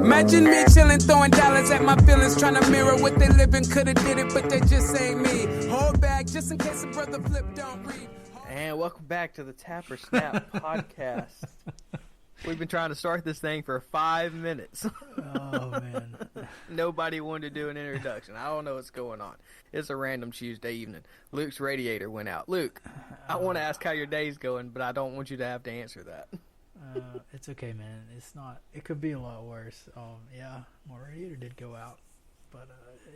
Imagine me chillin', throwing dollars at my feelings, trying to mirror what they living. Coulda did it, but they just ain't me. Hold back, just in case a brother flip don't read. And welcome back to the Tap or Snap podcast. We've been trying to start this thing for 5 minutes. Oh, man. Nobody wanted to do an introduction. I don't know what's going on. It's a random Tuesday evening. Luke's radiator went out. Luke, I want to ask how your day's going, but I don't want you to have to answer that. It's okay, man. It's not. It could be a lot worse. Yeah, my radiator did go out, but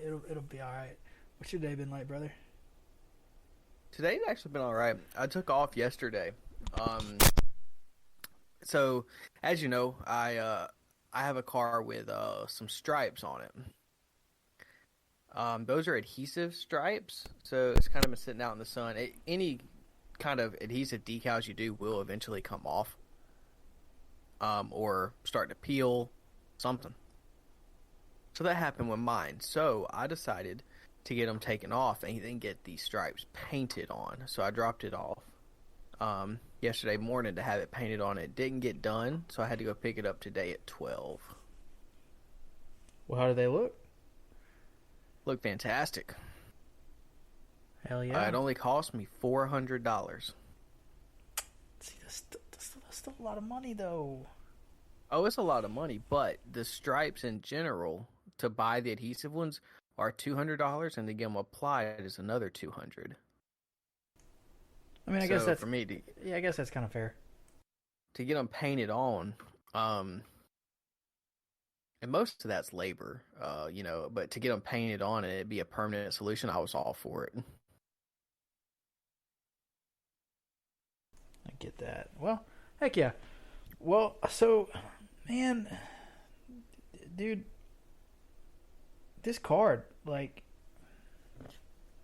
it'll be all right. What's your day been like, brother? Today's actually been all right. I took off yesterday. So as you know, I have a car with some stripes on it. Those are adhesive stripes, so it's kind of been sitting out in the sun. Any kind of adhesive decals you do will eventually come off, or start to peel, something. So that happened with mine. So I decided to get them taken off and then get these stripes painted on. So I dropped it off yesterday morning to have it painted on. It didn't get done, so I had to go pick it up today at 12. Well, how do they look? Look fantastic. Hell yeah. It only cost me $400. See, that's still a lot of money, though. Oh, it's a lot of money, but the stripes in general, to buy the adhesive ones, are $200, and to get them applied is another $200. I mean, I guess that's for me I guess that's kind of fair. To get them painted on, and most of that's labor, but to get them painted on and it'd be a permanent solution, I was all for it. I get that. Well, heck yeah. Well, so, man, dude, this card, like,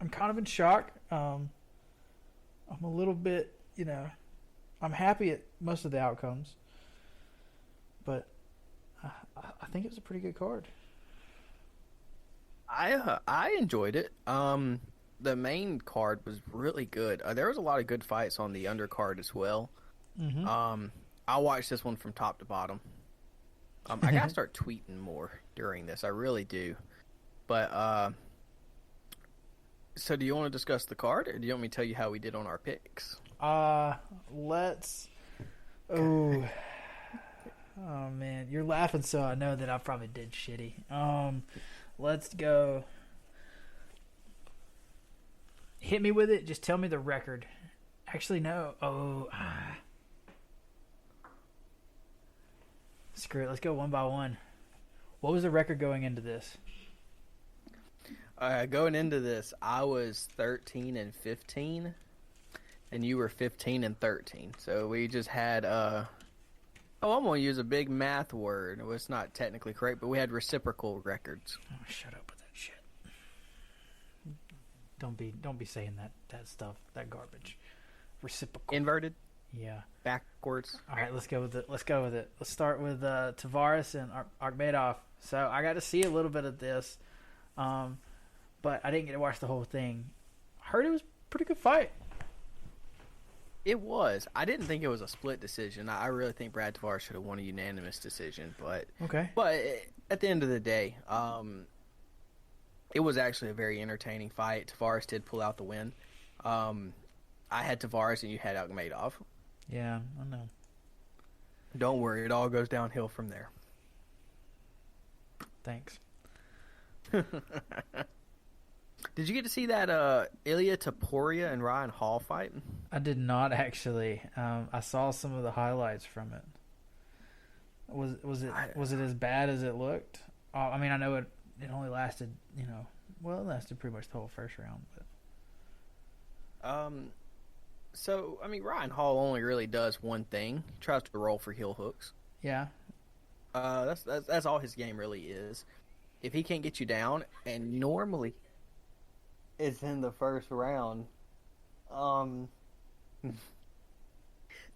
I'm kind of in shock. I'm a little bit, I'm happy at most of the outcomes, but I think it was a pretty good card. I enjoyed it. The main card was really good. There was a lot of good fights on the undercard as well. Mm-hmm. I watched this one from top to bottom. I gotta start tweeting more during this. I really do. But so do you want to discuss the card, or do you want me to tell you how we did on our picks? Let's. Oh man, you're laughing, so I know that I probably did shitty. Let's go. Hit me with it. Just tell me the record. Actually, no. Screw it. Let's go one by one. What was the record going into this? Going into this, I was 13-15, and you were 15-13. So we just had I'm going to use a big math word. Well, it's not technically correct, but we had reciprocal records. Oh, shut up with that shit. Don't be saying that stuff, that garbage. Reciprocal. Inverted? Yeah. Backwards? All right, let's go with it. Let's start with Tavares and Akhmedov. So I got to see a little bit of this, but I didn't get to watch the whole thing. I heard it was a pretty good fight. It was. I didn't think it was a split decision. I really think Brad Tavares should have won a unanimous decision, but okay. But at the end of the day, it was actually a very entertaining fight. Tavares did pull out the win. I had Tavares and you had Akhmedov. Yeah, I know. Don't worry, it all goes downhill from there. Thanks. Did you get to see that Ilya Taporia and Ryan Hall fight? I did not actually. I saw some of the highlights from it. Was it as bad as it looked? I mean, I know it only lasted, it lasted pretty much the whole first round, but so I mean, Ryan Hall only really does one thing. He tries to roll for heel hooks. yeah. That's all his game really is. If he can't get you down, and normally it's in the first round.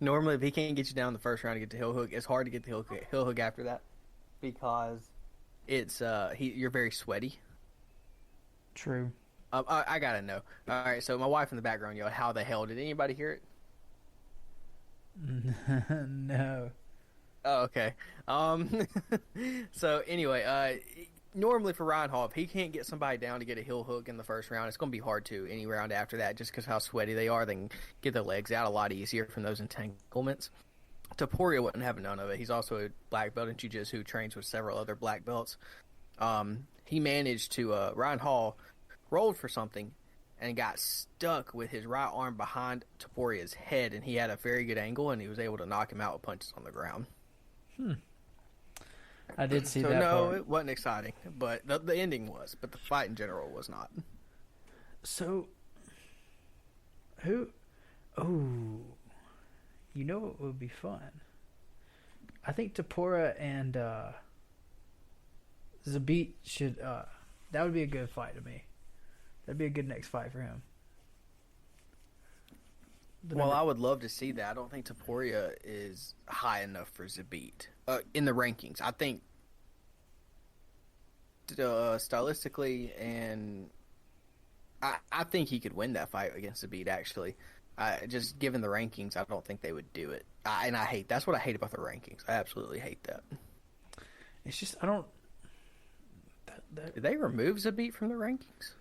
Normally, if he can't get you down in the first round to get the heel hook, it's hard to get the heel hook after that because it's you're very sweaty. True. I gotta know. All right, so my wife in the background yelled, "How the hell did anybody hear it?" No. Oh, okay. Um, so anyway, normally for Ryan Hall, if he can't get somebody down to get a heel hook in the first round, it's going to be hard to any round after that, just because how sweaty they are. They can get their legs out a lot easier from those entanglements. Taporia wouldn't have none of it. He's also a black belt in jiu-jitsu, trains with several other black belts. He managed to Ryan Hall rolled for something and got stuck with his right arm behind Taporia's head, and he had a very good angle, and he was able to knock him out with punches on the ground. I did see So that no, part. it wasn't exciting, but the ending was, but the fight in general was not. So, who? Oh, you know what would be fun? I think Tapora and Zabit should. That would be a good fight to me. That'd be a good next fight for him. Well, I would love to see that. I don't think Taporia is high enough for Zabit in the rankings. I think stylistically, and I think he could win that fight against Zabit. Actually, just given the rankings, I don't think they would do it. And I hate that's what I hate about the rankings. I absolutely hate that. It's just I don't. Did they remove Zabit from the rankings?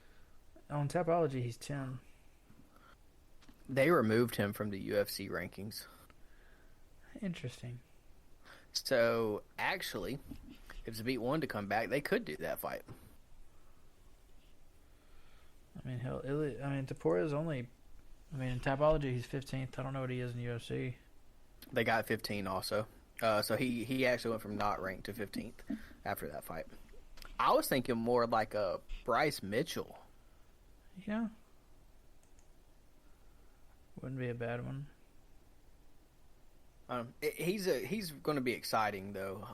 On Tapology, he's 10. They removed him from the UFC rankings. Interesting. So, actually, if Zabit wanted to come back, they could do that fight. I mean, Tapora's only. I mean, in Tapology, he's 15th. I don't know what he is in UFC. They got 15 also. So he actually went from not ranked to 15th after that fight. I was thinking more like a Bryce Mitchell. Yeah. Wouldn't be a bad one. He's going to be exciting though.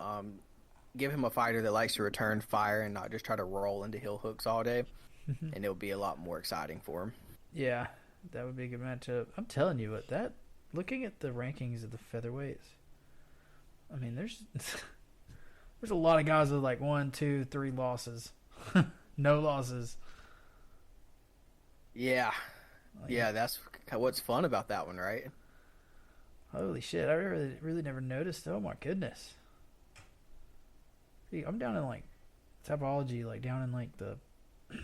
Give him a fighter that likes to return fire and not just try to roll into heel hooks all day, and it'll be a lot more exciting for him. Yeah, that would be a good matchup. I'm telling you what, that looking at the rankings of the featherweights, I mean, there's a lot of guys with like 1, 2, 3 losses, no losses. Yeah, yeah, that's what's fun about that one, right? Holy shit! I really never noticed. Oh my goodness! See, I'm down in like Tapology, like down in like the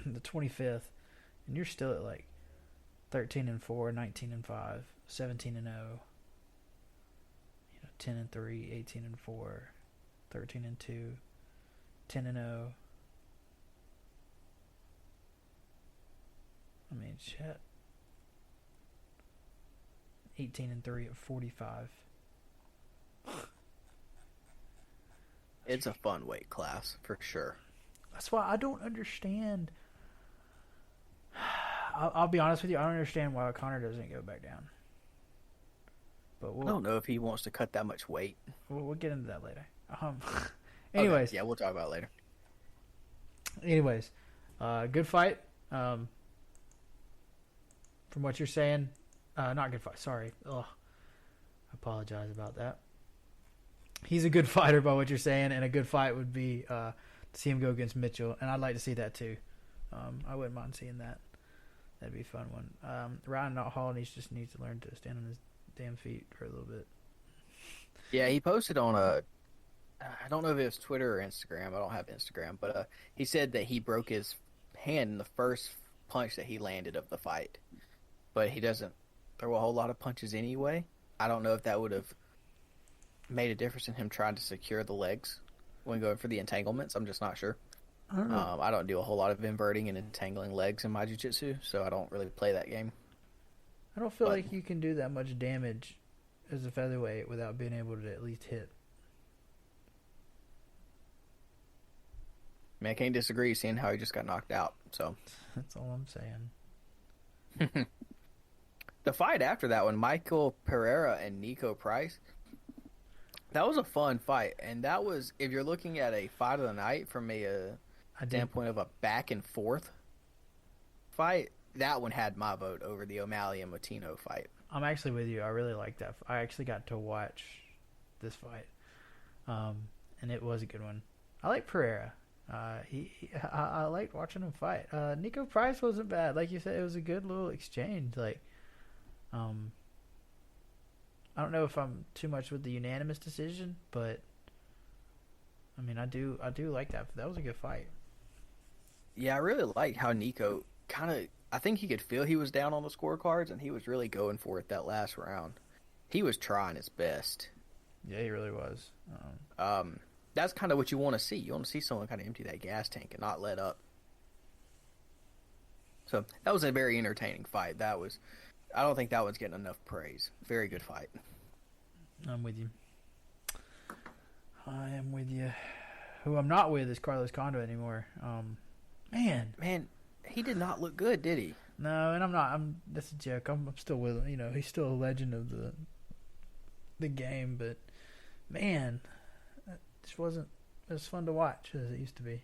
25th, and you're still at like 13-4, 19-5, 17-0, 10-3, 18-4, 13-2, 10-0. I mean, shit. 18-3 of 45. It's a fun weight class for sure. That's why I don't understand. I'll be honest with you. I don't understand why Connor doesn't go back down. But I don't know if he wants to cut that much weight. We'll get into that later. Anyways, okay, yeah, we'll talk about it later. Anyways, good fight. From what you're saying, not good fight. Sorry. Ugh. I apologize about that. He's a good fighter by what you're saying, and a good fight would be to see him go against Mitchell, and I'd like to see that too. I wouldn't mind seeing that. That'd be a fun one. Ryan Hall needs to learn to stand on his damn feet for a little bit. Yeah, he posted on I don't know if it was Twitter or Instagram. I don't have Instagram, but he said that he broke his hand in the first punch that he landed of the fight. But he doesn't throw a whole lot of punches anyway. I don't know if that would have made a difference in him trying to secure the legs when going for the entanglements. I'm just not sure. I don't know. I don't do a whole lot of inverting and entangling legs in my jiu-jitsu, so I don't really play that game. I don't feel like you can do that much damage as a featherweight without being able to at least hit. I mean, I can't disagree seeing how he just got knocked out. So That's all I'm saying. The fight after that one, Michael Pereira and Nico Price, that was a fun fight. And that was, if you're looking at a fight of the night from a standpoint of a back and forth fight, that one had my vote over the O'Malley and Motino fight. I'm actually with you. I really like that. I actually got to watch this fight, and it was a good one. I like Pereira. I liked watching him fight. Nico Price wasn't bad. Like you said, it was a good little exchange. Like, I don't know if I'm too much with the unanimous decision, but I mean, I do like that. That was a good fight. Yeah, I really liked how Nico kind of. I think he could feel he was down on the scorecards, and he was really going for it that last round. He was trying his best. Yeah, he really was. That's kind of what you want to see. You want to see someone kind of empty that gas tank and not let up. So that was a very entertaining fight. That was. I don't think that one's getting enough praise. Very good fight. I'm with you. I am with you. Who I'm not with is Carlos Condit anymore. Man, he did not look good, did he? No, and I'm not. That's a joke. I'm still with him. You know, he's still a legend of the game. But man, it just wasn't as fun to watch as it used to be.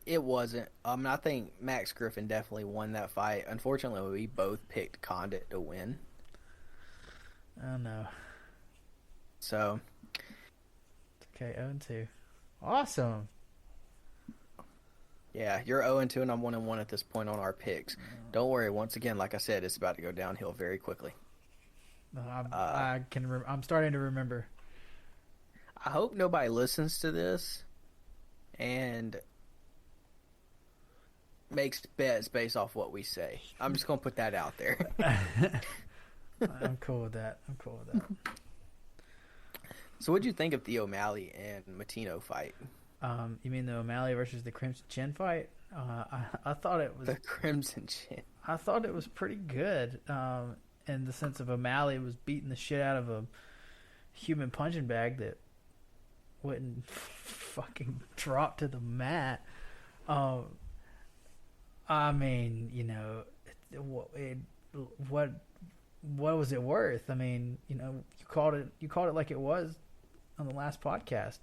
It wasn't. I think Max Griffin definitely won that fight. Unfortunately, we both picked Condit to win. Oh no. So. Okay, 0-2. Awesome. Yeah, you're 0-2 and I'm 1-1 at this point on our picks. Don't worry. Once again, like I said, it's about to go downhill very quickly. I'm starting to remember. I hope nobody listens to this and makes bets based off what we say. I'm just gonna put that out there. I'm cool with that. So, what'd you think of the O'Malley and Matino fight? You mean the O'Malley versus the Crimson Chin fight? I thought it was the Crimson Chin. I thought it was pretty good. In the sense of O'Malley was beating the shit out of a human punching bag that wouldn't fucking drop to the mat. I mean, you know, what was it worth? I mean, you know, you called it like it was on the last podcast.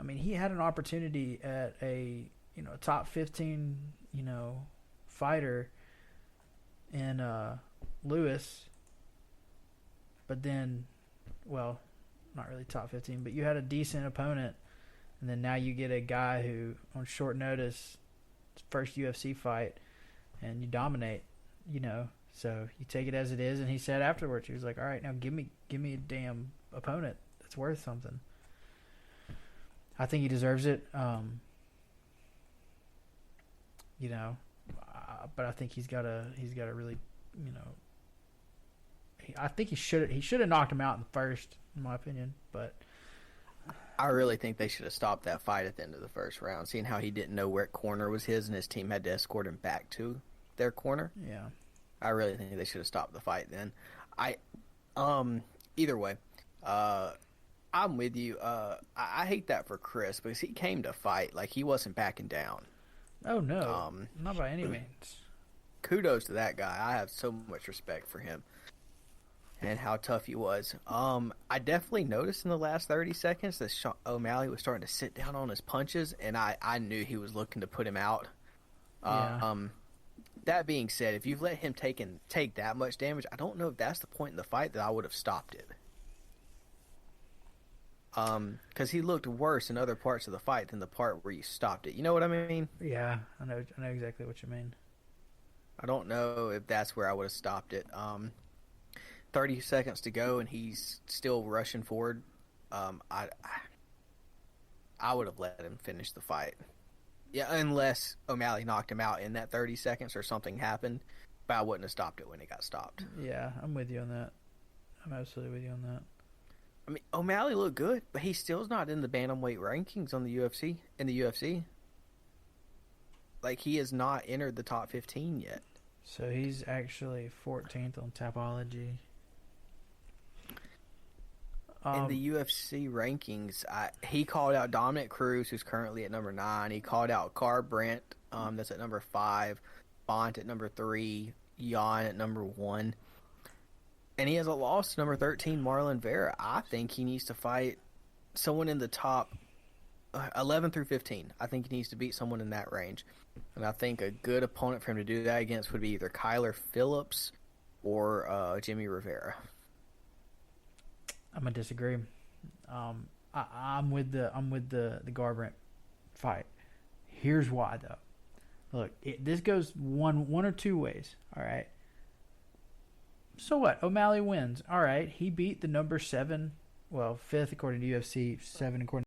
I mean, he had an opportunity at a, you know, top 15, you know, fighter in Lewis, but then, well, not really top 15, but you had a decent opponent, and then now you get a guy who on short notice, first UFC fight, and you dominate, you know. So you take it as it is, and he said afterwards, he was like, "All right, now give me a damn opponent that's worth something." I think he deserves it. You know, but I think he's got to really, you know. I think he should have knocked him out in the first, in my opinion. But I really think they should have stopped that fight at the end of the first round, seeing how he didn't know where corner was his, and his team had to escort him back to their corner. Yeah. I really think they should have stopped the fight then. Either way, I'm with you. I hate that for Chris because he came to fight. Like, he wasn't backing down. Oh, no. Not by any means. Kudos to that guy. I have so much respect for him and how tough he was. I definitely noticed in the last 30 seconds that O'Malley was starting to sit down on his punches, and I knew he was looking to put him out. Yeah. That being said, if you've let him take that much damage, I don't know if that's the point in the fight that I would have stopped it. Because he looked worse in other parts of the fight than the part where you stopped it. You know what I mean? Yeah, I know exactly what you mean. I don't know if that's where I would have stopped it. 30 seconds to go, and he's still rushing forward. I would have let him finish the fight. Yeah, unless O'Malley knocked him out in that 30 seconds or something happened, but I wouldn't have stopped it when it got stopped. Yeah, I'm with you on that. I'm absolutely with you on that. I mean, O'Malley looked good, but he still's not in the bantamweight rankings on the UFC. In the UFC, like, he has not entered the top 15 yet. So he's actually 14th on Tapology. In the UFC rankings, he called out Dominic Cruz, who's currently at number 9. He called out Garbrandt, that's at number 5. Bont at number 3. Jan at number 1. And he has a loss to number 13, Marlon Vera. I think he needs to fight someone in the top 11 through 15. I think he needs to beat someone in that range. And I think a good opponent for him to do that against would be either Kyler Phillips or Jimmy Rivera. I'm gonna disagree. I'm with the Garbrandt fight. Here's why, though. Look, this goes one or two ways. All right. So what? O'Malley wins. All right, he beat the number 7, well, 5th according to UFC, 7 according